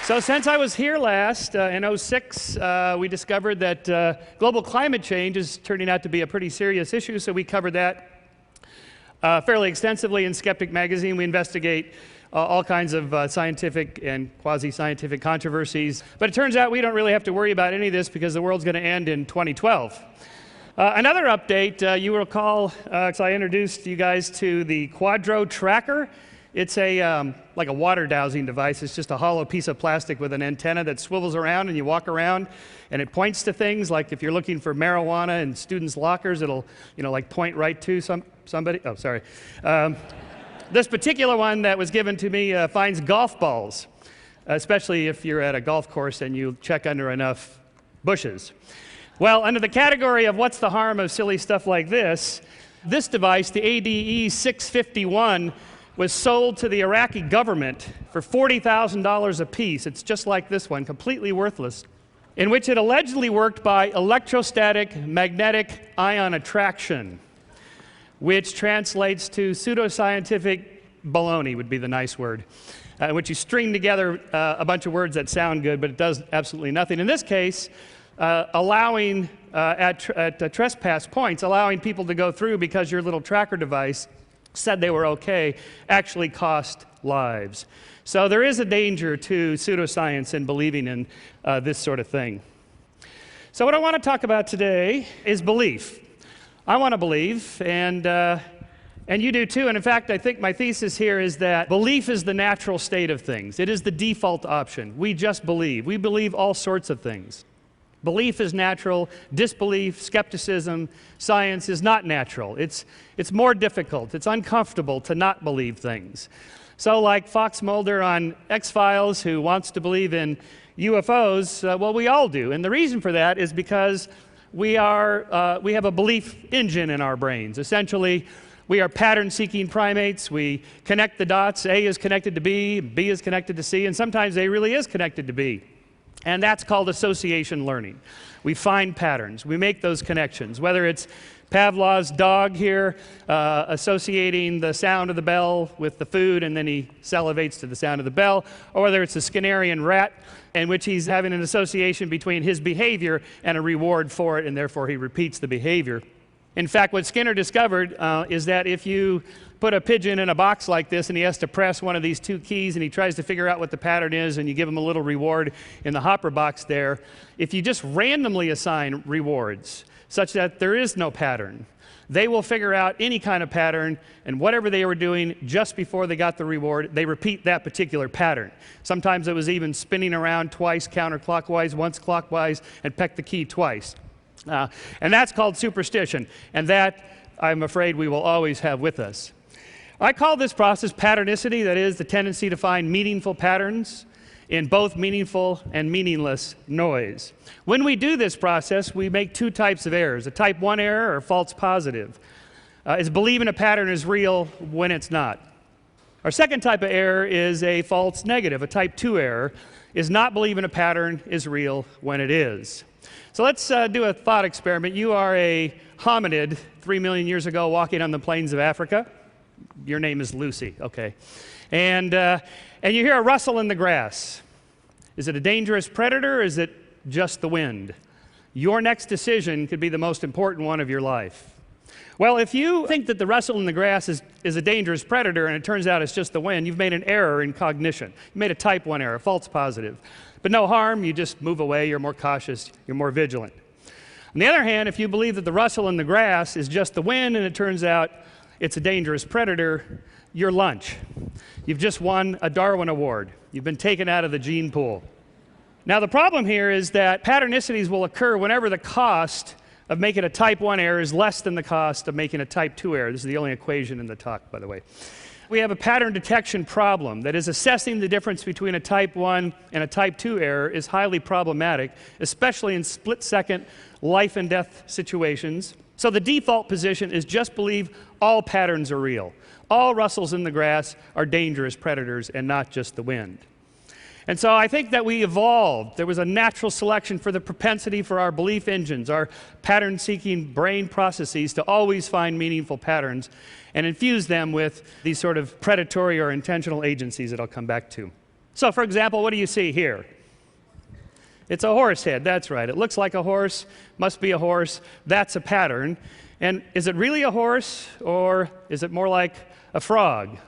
So since I was here last, in '06, we discovered that global climate change is turning out to be a pretty serious issue, so we covered that fairly extensively in Skeptic magazine. We investigate all kinds of scientific and quasi-scientific controversies. But it turns out we don't really have to worry about any of this because the world's going to end in 2012. Another update, you will recall, I introduced you guys to the Quadro Tracker. It's like a water dowsing device. It's just a hollow piece of plastic with an antenna that swivels around, and you walk around, and it points to things. Like if you're looking for marijuana in students' lockers, it'll, like point right to somebody. Oh, sorry. This particular one that was given to me finds golf balls, especially if you're at a golf course and you check under enough bushes. Well, under the category of what's the harm of silly stuff like this device, the ADE 651, was sold to the Iraqi government for $40,000 a piece. It's just like this one, completely worthless, in which it allegedly worked by electrostatic magnetic ion attraction, which translates to pseudoscientific baloney, would be the nice word, in which you string together a bunch of words that sound good, but it does absolutely nothing. In this case, allowing at trespass points, allowing people to go through because your little tracker device said they were okay, actually cost lives. So there is a danger to pseudoscience and believing in this sort of thing. So what I want to talk about today is belief. I want to believe, and you do too. And in fact, I think my thesis here is that belief is the natural state of things. It is the default option. We just believe. We believe all sorts of things. Belief is natural. Disbelief, skepticism, science is not natural. It's more difficult. It's uncomfortable to not believe things. So like Fox Mulder on X-Files, who wants to believe in UFOs, well, we all do. And the reason for that is because we have a belief engine in our brains. Essentially, we are pattern-seeking primates. We connect the dots. A is connected to B, B is connected to C, and sometimes A really is connected to B. And that's called association learning. We find patterns. We make those connections, whether it's Pavlov's dog here associating the sound of the bell with the food, and then he salivates to the sound of the bell, or whether it's a Skinnerian rat in which he's having an association between his behavior and a reward for it, and therefore he repeats the behavior. In fact, what Skinner discovered is that if you put a pigeon in a box like this and he has to press one of these two keys and he tries to figure out what the pattern is, and you give him a little reward in the hopper box there, if you just randomly assign rewards such that there is no pattern, they will figure out any kind of pattern, and whatever they were doing just before they got the reward, they repeat that particular pattern. Sometimes it was even spinning around twice counterclockwise, once clockwise, and peck the key twice. And that's called superstition, and that, I'm afraid, we will always have with us. I call this process patternicity, that is, the tendency to find meaningful patterns in both meaningful and meaningless noise. When we do this process, we make two types of errors. A type 1 error, or false positive, is believing a pattern is real when it's not. Our second type of error is a false negative. A type 2 error is not believing a pattern is real when it is. So let's do a thought experiment. You are a hominid 3 million years ago walking on the plains of Africa. Your name is Lucy, okay. And you hear a rustle in the grass. Is it a dangerous predator, or is it just the wind? Your next decision could be the most important one of your life. Well, if you think that the rustle in the grass is a dangerous predator and it turns out it's just the wind, you've made an error in cognition. You made a type 1 error, false positive. But no harm, you just move away, you're more cautious, you're more vigilant. On the other hand, if you believe that the rustle in the grass is just the wind and it turns out it's a dangerous predator, you're lunch. You've just won a Darwin Award. You've been taken out of the gene pool. Now the problem here is that patternicities will occur whenever the cost of making a type 1 error is less than the cost of making a type 2 error. This is the only equation in the talk, by the way. We have a pattern detection problem. That is, assessing the difference between a type 1 and a type 2 error is highly problematic, especially in split-second life and death situations. So the default position is just believe all patterns are real. All rustles in the grass are dangerous predators and not just the wind. And so I think that we evolved. There was a natural selection for the propensity for our belief engines, our pattern-seeking brain processes, to always find meaningful patterns and infuse them with these sort of predatory or intentional agencies that I'll come back to. So, for example, what do you see here? It's a horse head, that's right. It looks like a horse, must be a horse. That's a pattern. And is it really a horse, or is it more like a frog?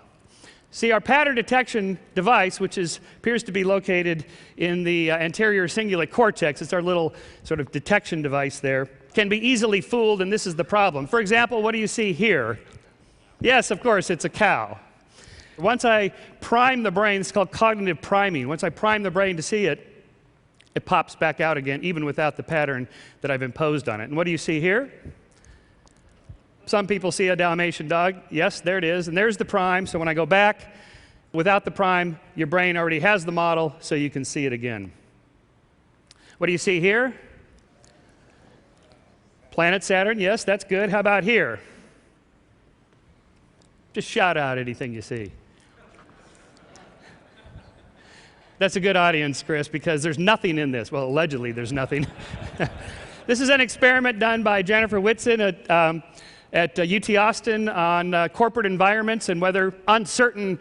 See, our pattern detection device, which appears to be located in the anterior cingulate cortex, it's our little sort of detection device there, can be easily fooled, and this is the problem. For example, what do you see here? Yes, of course, it's a cow. Once I prime the brain, it's called cognitive priming. Once I prime the brain to see it, it pops back out again, even without the pattern that I've imposed on it. And what do you see here? Some people see a Dalmatian dog. Yes, there it is. And there's the prime. So when I go back, without the prime, your brain already has the model, so you can see it again. What do you see here? Planet Saturn. Yes, that's good. How about here? Just shout out anything you see. That's a good audience, Chris, because there's nothing in this. Well, allegedly, there's nothing. This is an experiment done by Jennifer Whitson at UT Austin on corporate environments and whether uncertain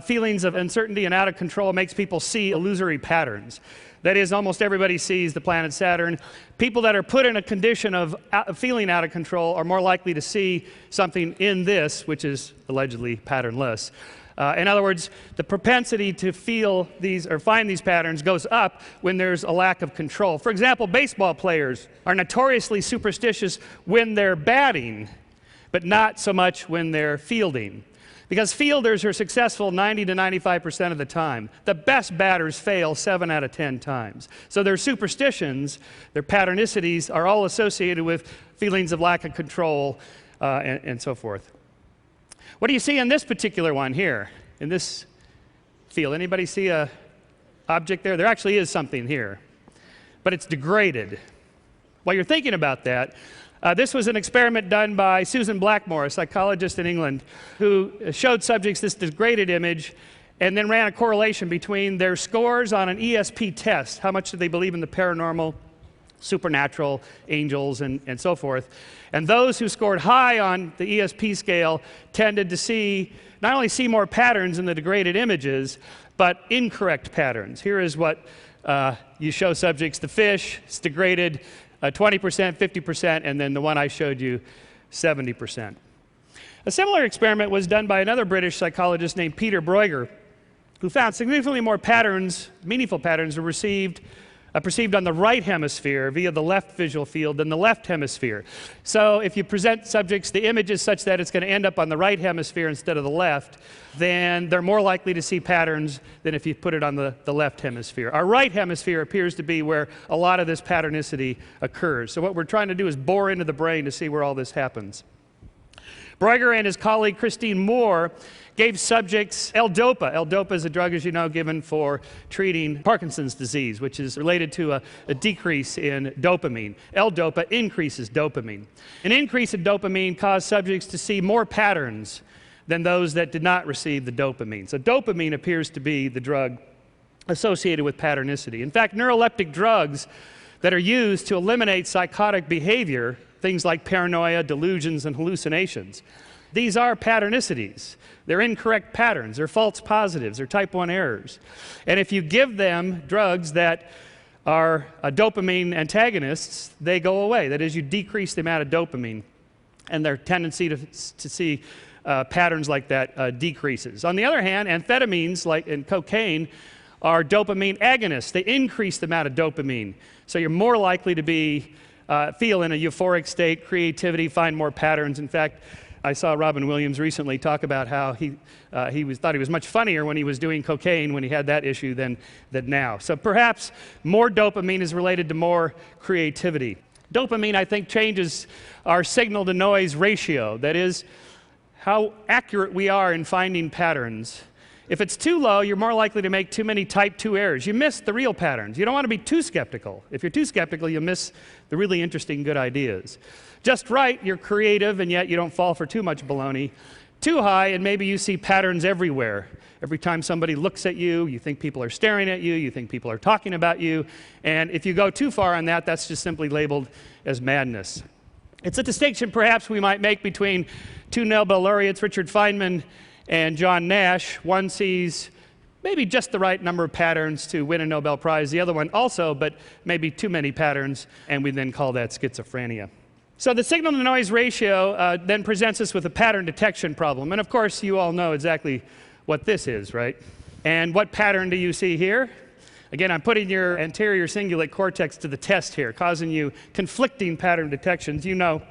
feelings of uncertainty and out of control makes people see illusory patterns. That is, almost everybody sees the planet Saturn. People that are put in a condition of feeling out of control are more likely to see something in this, which is allegedly patternless. In other words, the propensity to feel these or find these patterns goes up when there's a lack of control. For example, baseball players are notoriously superstitious when they're batting, but not so much when they're fielding. Because fielders are successful 90 to 95% of the time. The best batters fail 7 out of 10 times. So their superstitions, their patternicities, are all associated with feelings of lack of control and so forth. What do you see in this particular one here, in this field? Anybody see a object there? There actually is something here, but it's degraded. While you're thinking about that, this was an experiment done by Susan Blackmore, a psychologist in England, who showed subjects this degraded image and then ran a correlation between their scores on an ESP test, how much did they believe in the paranormal, supernatural, angels, and so forth. And those who scored high on the ESP scale tended to not only see more patterns in the degraded images, but incorrect patterns. Here is what you show subjects. The fish, it's degraded 20%, 50%, and then the one I showed you, 70%. A similar experiment was done by another British psychologist named Peter Bruegger, who found significantly more patterns, meaningful patterns, were perceived on the right hemisphere via the left visual field than the left hemisphere. So if you present subjects the images such that it's going to end up on the right hemisphere instead of the left, then they're more likely to see patterns than if you put it on the left hemisphere. Our right hemisphere appears to be where a lot of this patternicity occurs. So what we're trying to do is bore into the brain to see where all this happens. Bruegger and his colleague Christine Moore gave subjects L-DOPA. L-DOPA is a drug, as you know, given for treating Parkinson's disease, which is related to a decrease in dopamine. L-DOPA increases dopamine. An increase in dopamine caused subjects to see more patterns than those that did not receive the dopamine. So dopamine appears to be the drug associated with patternicity. In fact, neuroleptic drugs that are used to eliminate psychotic behavior, things like paranoia, delusions, and hallucinations, these are patternicities. They're incorrect patterns. They're false positives. They're type 1 errors. And if you give them drugs that are dopamine antagonists, they go away. That is, you decrease the amount of dopamine, and their tendency to see patterns like that decreases. On the other hand, amphetamines like in cocaine are dopamine agonists. They increase the amount of dopamine. So you're more likely to feel in a euphoric state, creativity, find more patterns. In fact, I saw Robin Williams recently talk about how he thought he was much funnier when he was doing cocaine when he had that issue than now. So perhaps more dopamine is related to more creativity. Dopamine, I think, changes our signal-to-noise ratio. That is, how accurate we are in finding patterns. If it's too low, you're more likely to make too many type 2 errors. You miss the real patterns. You don't want to be too skeptical. If you're too skeptical, you miss the really interesting good ideas. Just right, you're creative, and yet you don't fall for too much baloney. Too high, and maybe you see patterns everywhere. Every time somebody looks at you, you think people are staring at you, you think people are talking about you, and if you go too far on that, that's just simply labeled as madness. It's a distinction perhaps we might make between two Nobel laureates, Richard Feynman and John Nash. One sees maybe just the right number of patterns to win a Nobel Prize. The other one also, but maybe too many patterns, and we then call that schizophrenia. So the signal-to-noise ratio then presents us with a pattern detection problem. And of course, you all know exactly what this is, right? And what pattern do you see here? Again, I'm putting your anterior cingulate cortex to the test here, causing you conflicting pattern detections. You know,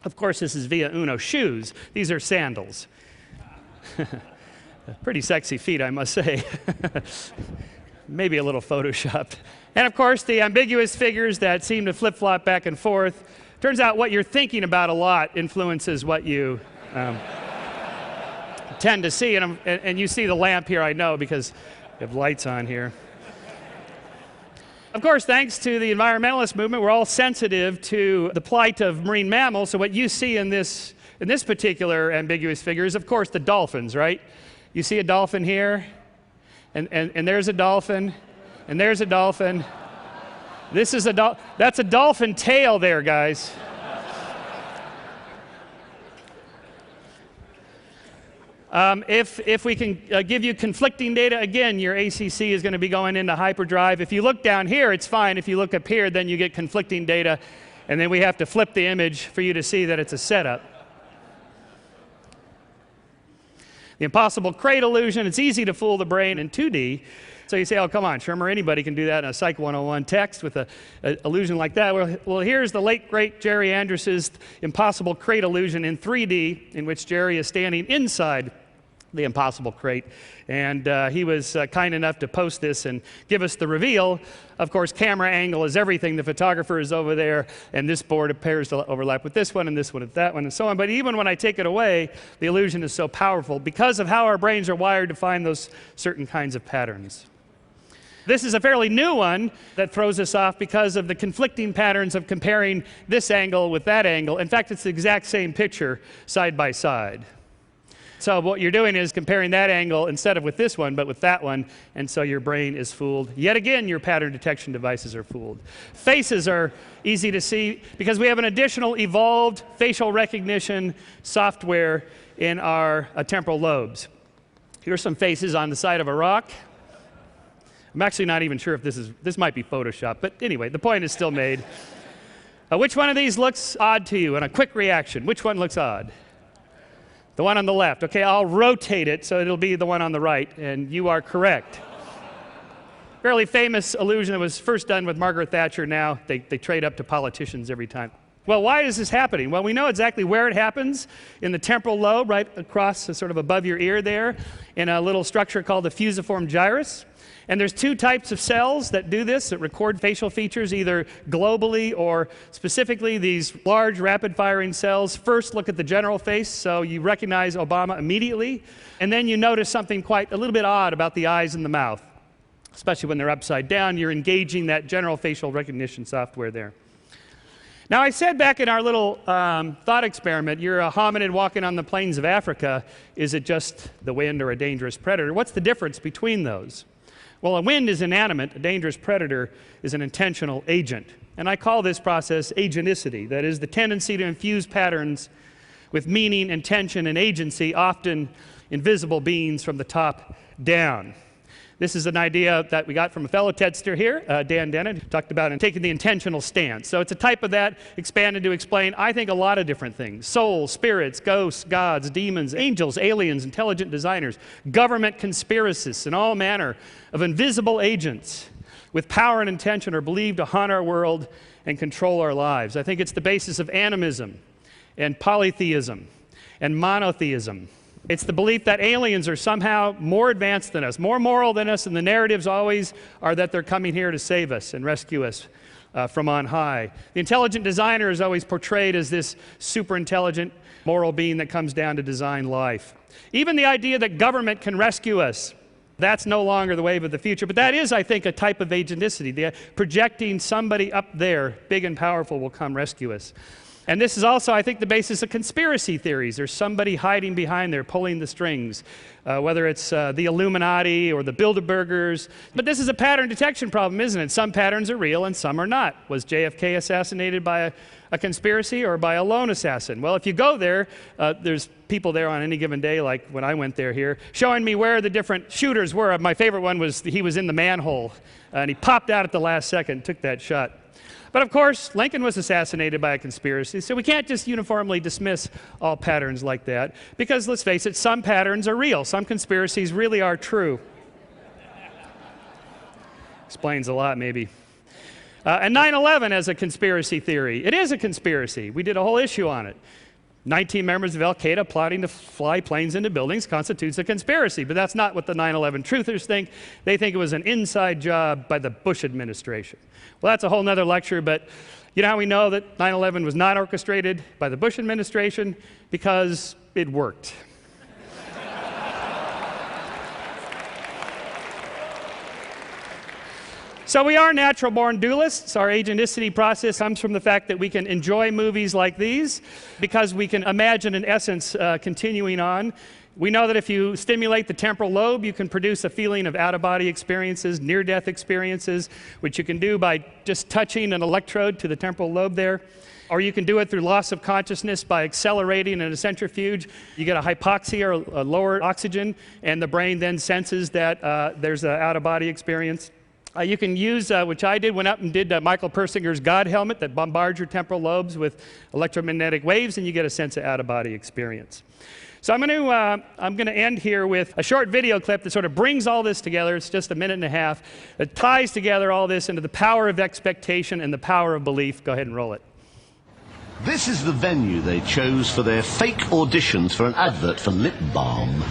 of course, this is via uno, shoes. These are sandals. Pretty sexy feet, I must say. Maybe a little photoshopped. And of course, the ambiguous figures that seem to flip-flop back and forth. Turns out what you're thinking about a lot influences what you tend to see. And you see the lamp here, I know, because we have lights on here. Of course, thanks to the environmentalist movement, we're all sensitive to the plight of marine mammals. So what you see in this particular ambiguous figure is, of course, the dolphins, right? You see a dolphin here, and there's a dolphin, and there's a dolphin. This is that's a dolphin tail there, guys. If we can give you conflicting data, again, your ACC is going to be going into hyperdrive. If you look down here, it's fine. If you look up here, then you get conflicting data, and then we have to flip the image for you to see that it's a setup. The impossible crate illusion, it's easy to fool the brain in 2D. So you say, oh, come on, Shermer, anybody can do that in a Psych 101 text with an illusion like that. Well, here's the late, great Jerry Andrus's impossible crate illusion in 3D, in which Jerry is standing inside the impossible crate. And he was kind enough to post this and give us the reveal. Of course, camera angle is everything. The photographer is over there, and this board appears to overlap with this one, and this one with that one, and so on. But even when I take it away, the illusion is so powerful because of how our brains are wired to find those certain kinds of patterns. This is a fairly new one that throws us off because of the conflicting patterns of comparing this angle with that angle. In fact, it's the exact same picture side by side. So what you're doing is comparing that angle instead of with this one, but with that one, and so your brain is fooled. Yet again, your pattern detection devices are fooled. Faces are easy to see because we have an additional evolved facial recognition software in our temporal lobes. Here are some faces on the side of a rock. I'm actually not even sure if this might be Photoshop, but anyway, the point is still made. Which one of these looks odd to you? And a quick reaction, which one looks odd? The one on the left. Okay, I'll rotate it so it'll be the one on the right, and you are correct. Fairly famous illusion that was first done with Margaret Thatcher. Now they trade up to politicians every time. Well, why is this happening? Well, we know exactly where it happens, in the temporal lobe, right across, sort of above your ear there, in a little structure called the fusiform gyrus. And there's two types of cells that do this, that record facial features either globally or specifically these large rapid-firing cells. First, look at the general face, so you recognize Obama immediately. And then you notice something quite a little bit odd about the eyes and the mouth, especially when they're upside down. You're engaging that general facial recognition software there. Now, I said back in our little thought experiment, you're a hominid walking on the plains of Africa. Is it just the wind or a dangerous predator? What's the difference between those? Well, a wind is inanimate. A dangerous predator is an intentional agent. And I call this process agenticity. That is, the tendency to infuse patterns with meaning, intention, and agency, often invisible beings from the top down. This is an idea that we got from a fellow tedster here, Dan Dennett, who talked about taking the intentional stance. So it's a type of that expanded to explain, I think, a lot of different things. Souls, spirits, ghosts, gods, demons, angels, aliens, intelligent designers, government conspiracists, and all manner of invisible agents with power and intention are believed to haunt our world and control our lives. I think it's the basis of animism and polytheism and monotheism. It's the belief that aliens are somehow more advanced than us, more moral than us, and the narratives always are that they're coming here to save us and rescue us from on high. The intelligent designer is always portrayed as this super intelligent moral being that comes down to design life. Even the idea that government can rescue us, that's no longer the wave of the future, but that is, I think, a type of agenticity. The projecting somebody up there, big and powerful, will come rescue us. And this is also, I think, the basis of conspiracy theories. There's somebody hiding behind there, pulling the strings, whether it's the Illuminati or the Bilderbergers. But this is a pattern detection problem, isn't it? Some patterns are real and some are not. Was JFK assassinated by a conspiracy or by a lone assassin? Well, if you go there, there's people there on any given day, like when I went there here, showing me where the different shooters were. My favorite one was he was in the manhole, and he popped out at the last second and took that shot. But of course, Lincoln was assassinated by a conspiracy, so we can't just uniformly dismiss all patterns like that, because let's face it, some patterns are real. Some conspiracies really are true. Explains a lot, maybe. And 9/11 as a conspiracy theory. It is a conspiracy. We did a whole issue on it. 19 members of Al-Qaeda plotting to fly planes into buildings constitutes a conspiracy, but that's not what the 9/11 truthers think. They think it was an inside job by the Bush administration. Well, that's a whole nother lecture, but you know how we know that 9/11 was not orchestrated by the Bush administration? Because it worked. So we are natural-born dualists. Our agenticity process comes from the fact that we can enjoy movies like these because we can imagine an essence continuing on. We know that if you stimulate the temporal lobe, you can produce a feeling of out-of-body experiences, near-death experiences, which you can do by just touching an electrode to the temporal lobe there. Or you can do it through loss of consciousness by accelerating in a centrifuge. You get a hypoxia or a lower oxygen, and the brain then senses that there's an out-of-body experience. You can use, which I did, went up and did Michael Persinger's God helmet that bombards your temporal lobes with electromagnetic waves, and you get a sense of out-of-body experience. So I'm going to end here with a short video clip that sort of brings all this together. It's just a minute and a half. It ties together all this into the power of expectation and the power of belief. Go ahead and roll it. This is the venue they chose for their fake auditions for an advert for lip balm.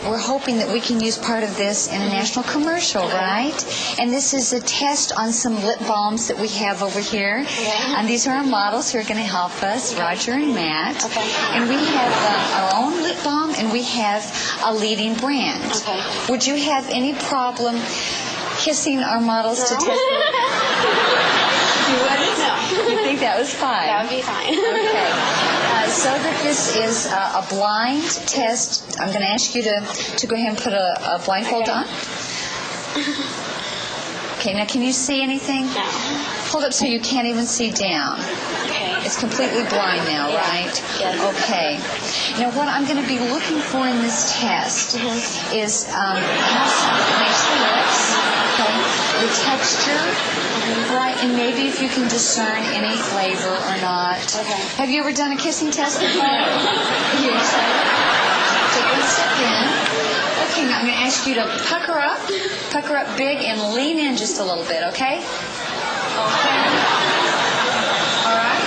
We're hoping that we can use part of this in a national commercial, right? And this is a test on some lip balms that we have over here. Okay. And these are our models who are going to help us, Roger and Matt. Okay. And we have our own lip balm, and we have a leading brand. Okay. Would you have any problem kissing our models to test them? You wouldn't? No. You think that was fine? That would be fine. Okay. So that this is a blind test, I'm going to ask you to go ahead and put a blindfold on. Okay, now can you see anything? No. Hold up so you can't even see down. Okay. It's completely blind now, Yeah. right? Yes. Okay. Now what I'm going to be looking for in this test is how it makes the lips, okay, the texture, right, and maybe if you can discern any flavor or not. Okay. Have you ever done a kissing test before? Are you excited? Take one step in. Okay, now I'm going to ask you to pucker up big, and lean in just a little bit, okay? Okay. All right.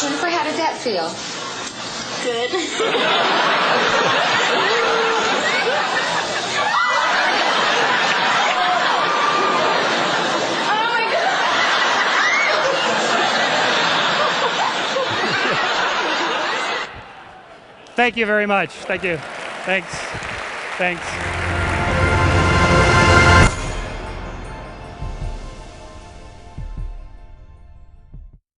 Jennifer, how did that feel? Good. Oh my God. Thank you very much. Thank you. Thanks. Thanks.